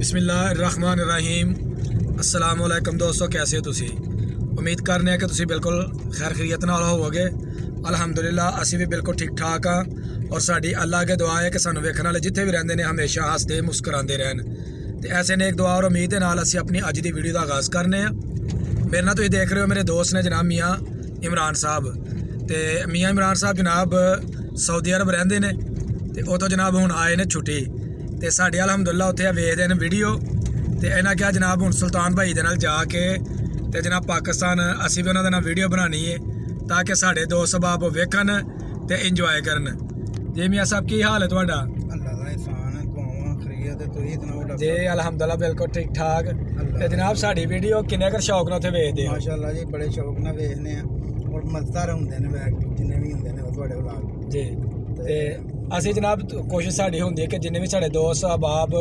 बिस्मिल्लाहिर्रहमानिर्रहीम। अस्सलाम वालेकुम दोस्तों, कैसे हो तुसी? उम्मीद करने कि तुसी बिल्कुल खैर खैरियत नाल होवोगे। अल्हम्दुलिल्लाह असी भी बिल्कुल ठीक ठाक हाँ और साड़ी अल्लाह के दुआ है कि सानू वेखण वाले जिथे भी रहंदे ने हमेशा हसते मुस्कुराते रहन। तो ऐसे ने एक दुआ और उम्मीद नाल असी अपनी अज की वीडियो का आगाज़ करने। मेरे नाल तुसीं देख रहे हो मेरे दोस्त ने जनाब मियाँ इमरान साहब। तो मियाँ इमरान साहब जनाब सऊदी अरब रहंदे ने ते उतों जनाब हुण आए ने छुट्टी ते साढ़े अलहमदुल्ला उत्थे वेखदे ने वीडियो। तो इन्हें क्या जनाब हुण सुल्तान भाई दे नाल जाके ते जनाब पाकिस्तान असी भी उन्हां दे नाल वीडियो बनानी है ताकि साढ़े दोस्त बाब वेखन ते इंजॉय करन। जी मियाँ साहब की हाल है तुहाडा? जी अलहमदुल्ला बिल्कुल ठीक ठाक। ते जनाब साड़ी वीडियो किन्ने कर शौक नाल उत्थे वेखदे हो? माशाअल्लाह जी बड़े शौक नाल वेखने और मज़ेदार हुंदे ने जिन्ने भी हुंदे ने तुहाडे व्लॉग जी। ते असी जनाब कोशिश साड़ी हुंदी है कि जिन्ने भी साढ़े दोस्त अहबाब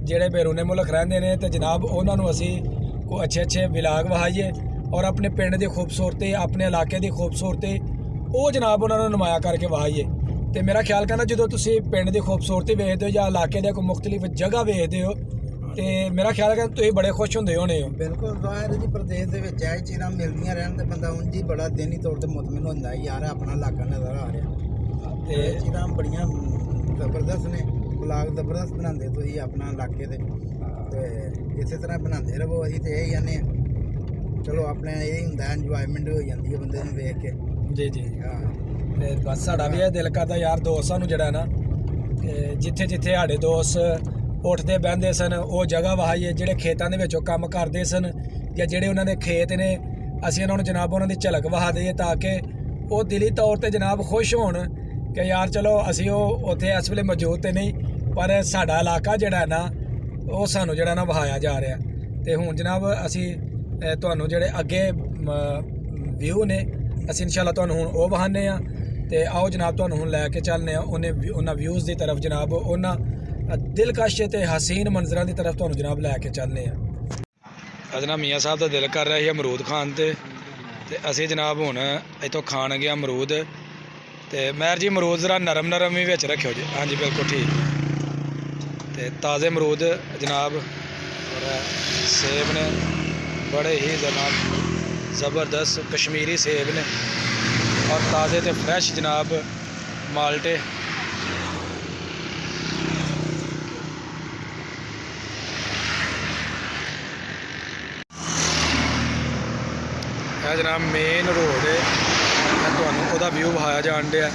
जेह्ड़े बैरूने मुल्क रहिंदे ने ते जनाब उन्हां नूं असी कोई अच्छे अच्छे व्लॉग वहाइए और अपने पिंड की खूबसूरती अपने इलाके की खूबसूरती वो जनाब उन्होंने नुमाया करके वहाइए। तो मेरा ख्याल करना जो तुम पिंड की खूबसूरती वेखते हो या इलाके के कोई मुख्तलिफ जगह वेखते हो तो मेरा ख्याल है तुम बड़े खुश होंगे होने हो। बिल्कुल जाहिर जी प्रदेश के यह चीज़ां मिलदियां रहन ते बंदा उंज ही बड़ा दिनी तौर पर मुतमिन होंदा है यार अपना इलाका नज़र आ रहा ते चीज़ां बड़ियां जबरदस्त ने ब्लॉग जबरदस्त बनाते तुसीं अपना इलाके दे ते इस तरह बनाते रहो। असीं ते यही आने चलो अपने यही हुंदा इंजॉयमेंट हो जाती है बंदे नूं वेख के। जी जी हाँ ते बस साड़ा भी दिल करदा यार दोस्त सानू जड़ा ना जिथे जिथे साढ़े दोस्त उठते बहते सन वो जगह वहाइए जेडे खेतों के काम करते सन या जेडे उन्होंने खेत ने असी उन्होंने जनाब उन्होंने झलक वहा दईए ताकि वो दिली तौर पर जनाब खुश होन कि यार चलो असी उत्थे इस वेले मौजूद तो नहीं पर साडा इलाका जड़ा है ना वो सानू जड़ा ना वहाया जा रहा। तो हुण जनाब असी तुहानू जेडे अगे व्यू ने असी इंशाअल्लाह तुहानू हुण वो वहाने आ। तो आओ जनाब तुहानू हुण लैके चलने उन्हां व्यूज़ की तरफ जनाब उन्हां दिलकश ते हसीन मंजर की तरफ तुहानू जनाब लैके चलने अजना मियाँ साहब का दिल कर रहा है अमरूद खान ते असी जनाब हुण इतों खान गए अमरूद। तो महर जी अमरूद जरा नरम नरम ही बिच रखियो जी। हाँ जी बिल्कुल ठीक। तो ताज़े अमरूद जनाब और सेब ने बड़े ही जनाब ज़बरदस्त कश्मीरी सेब ने और ताज़े ते फ्रैश जनाब माल्टे। जनाब मेन रोड है तो व्यू वहाया जान दिया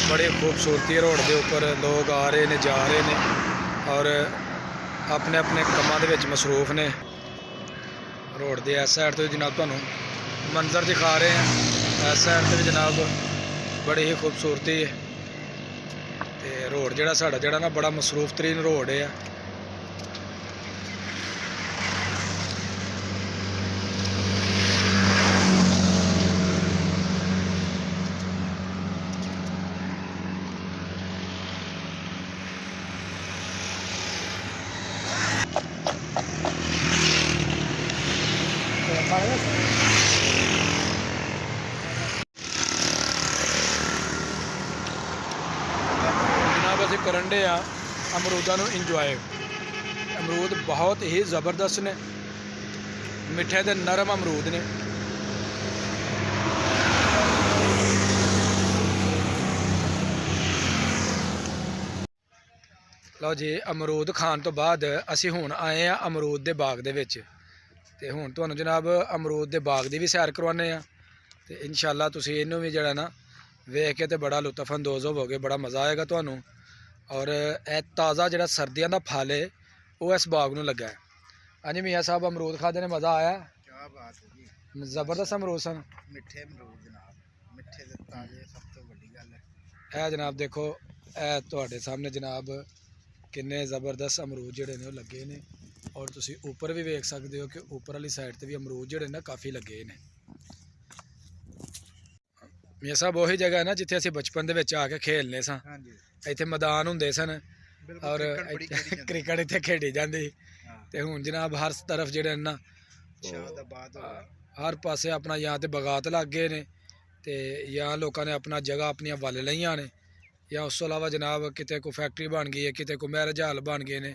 बड़ी खूबसूरती है। रोड के उपर लोग आ रहे ने जा रहे ने और अपने अपने कामों के मसरूफ ने। रोड के इस साइड तो जनाब तुहानू मंजर दिखा रहे हैं इस साइड से जनाब बड़ी ही खूबसूरती है। तो रोड जड़ा साड़ा जड़ा ना बड़ा मसरूफ तरीन रोड है। जनाब असीं करन डे आ अमरूदां नूं इंजॉय। अमरूद बहुत ही ज़बरदस्त ने मिठे ते नरम अमरूद ने। लो जी अमरूद खान तो बाद असी हुण आए हैं अमरूद के बाग दे विच। ते हुण तुहानू जनाब अमरूद के बाग की भी सैर करवाने आ। ते इंशाअल्लाह तुसीं इनू भी जड़ा ना वेख के ते बड़ा लुत्फ अंदोज़ होवोगे, बड़ा मज़ा आएगा तुहानू। और यह ताज़ा जड़ा सर्दियों का फल है वो इस बाग नूं लगा है। हाँ जी मियाँ साहब अमरूद खाते ने मज़ा आया? क्या बात है जी, ज़बरदस्त अमरूद सन। मिठे अमरूद जनाब, मिठे ते ताजे सब तो बड़ी गल है। जनाब देखो तुहाडे सामने जनाब किन्ने ज़बरदस्त अमरूद जड़े ने लगे ने और तुसी ऊपर भी वेख सकते हो कि ऊपर वाली साइड ते भी अमरूद जड़े ना काफ़ी लगे ने। मियाँ साहब वही जगह है ना जिथे असीं बचपन दे विच आके खेलने सा। हाँ जी इत्थे मैदान हुंदे सन और क्रिकेट इत्थे खेडी जांदी। ते हुण जनाब हर तरफ जेह्ड़े ना हर पासे अपना या तो बगात लग गए ने ते या लोगों ने अपना जगह अपनियां वल लईयां ने या उस तो इलावा जनाब किते कोई फैक्ट्री बन गई है, किते कोई मैरिज हाल बन गए ने,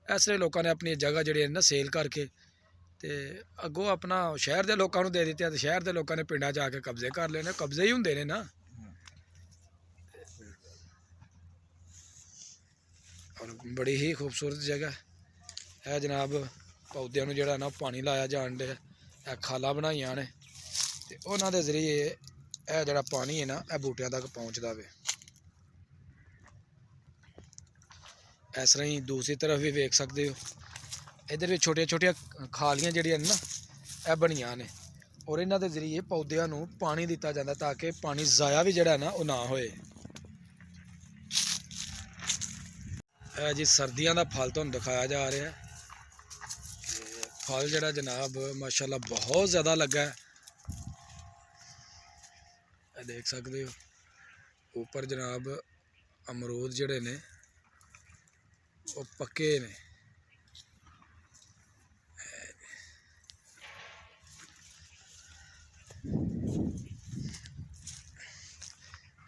ਇਸ ਲਈ ਲੋਕਾਂ ਨੇ ਆਪਣੀ ਜਗ੍ਹਾ ਜਿਹੜੀ ਨਾ ਸੇਲ ਕਰਕੇ ਤੇ ਅੱਗੋਂ ਆਪਣਾ ਸ਼ਹਿਰ ਦੇ ਲੋਕਾਂ ਨੂੰ ਦੇ ਦਿੱਤੇ ਤੇ ਸ਼ਹਿਰ ਦੇ ਲੋਕਾਂ ਨੇ ਪਿੰਡਾਂ 'ਚ ਆ ਕੇ ਕਬਜ਼ੇ ਕਰ ਲਏ ਨੇ। ਕਬਜ਼ੇ ਹੀ ਹੁੰਦੇ ਨੇ ਨਾ। ਔਰ ਬੜੀ ਹੀ ਖੂਬਸੂਰਤ ਜਗ੍ਹਾ ਹੈ ਜਨਾਬ। ਪੌਦਿਆਂ ਨੂੰ ਜਿਹੜਾ ਨਾ ਪਾਣੀ ਲਾਇਆ ਜਾਣ ਡਿਆ। ਇਹ ਖਾਲਾਂ ਬਣਾਈਆਂ ਨੇ ਤੇ ਉਹਨਾਂ ਦੇ ਜ਼ਰੀਏ ਇਹ ਜਿਹੜਾ ਪਾਣੀ ਹੈ ਨਾ ਇਹ ਬੂਟਿਆਂ ਤੱਕ ਪਹੁੰਚਦਾ ਵੇ। ਇਸ ਤਰ੍ਹਾਂ ਹੀ ਦੂਸਰੀ ਤਰਫ ਵੀ ਵੇਖ ਸਕਦੇ ਹੋ। इधर भी छोटिया छोटिया खालियां जड़ियां ना यह बनिया ने और इन्हां दे जरिए पौधों नूं पानी दिता जाता ताकि पानी ज़ाया भी जड़ा ना वो ना होए। जी सर्दियों का फल तुहानूं दिखाया जा रहा है। फल जड़ा जनाब माशाल्लाह बहुत ज़्यादा लगा है। देख सकते हो ऊपर जनाब अमरूद जड़े ने वो पक्के ने।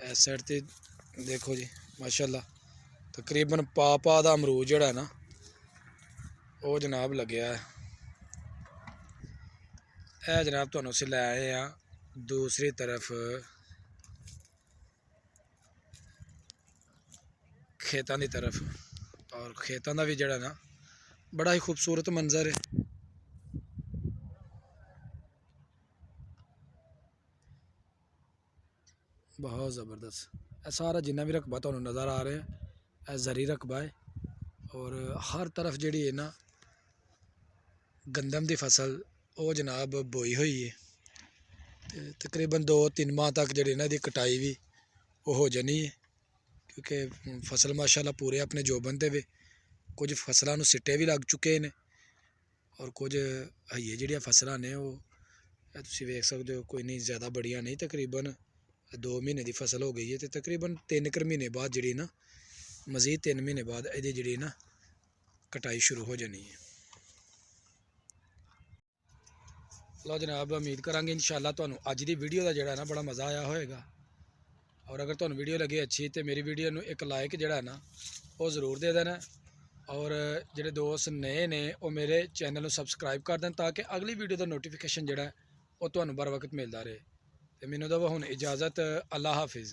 इस साइड ते देखो जी माशाल्लाह तकरीबन पा दा अमरूद जड़ा ना वो जनाब लग्या है। यह जनाब तुहानूं असीं लै आए हैं दूसरी तरफ खेतां दी तरफ और खेतां दा भी जड़ा ना बड़ा ही खूबसूरत मंजर है। बहुत ज़बरदस्त। सारा जिन्ना भी रकबा तुहानूं नज़र आ रहा है यह जरी रकबा है और हर तरफ जिहड़ी है ना गंदम की फसल वो जनाब बोई हुई है। तकरीबन 2-3 माह तक जिहड़ी इन्हां दी कटाई भी वो हो जानी है क्योंकि फसल माशाल्लाह पूरे अपने जोबन ते वे। कुछ फसलों नूं सिट्टे भी लग चुके हैं और कुछ हइये जिहड़ियां फसलां ने वो तुसीं वेख सकते हो कोई नहीं ज़्यादा बड़ियां नहीं। तकरीबन 2 महीने की फसल हो गई है तो तकरीबन 3 महीने बाद जी ना मज़ीद 3 महीने बाद ये जी ना कटाई शुरू हो जानी है। लो जनाब उम्मीद करांगे इंशाअल्लाह तुहानूं अज दी वीडियो का जोड़ा ना बड़ा मज़ा आया होएगा। और अगर तुहानूं वीडियो लगे अच्छी तो मेरी वीडियो नूं एक लाइक जोड़ा ना वो ज़रूर दे देना और जोड़े दोस्त नए ने वो मेरे चैनल को सबसक्राइब कर दें ताकि अगली वीडियो का नोटिफिकेशन जोड़ा वो तुहानूं बर वक्त मिलता रहे। तो मैनूं दो हुण इजाज़त। अल्लाह हाफिज़।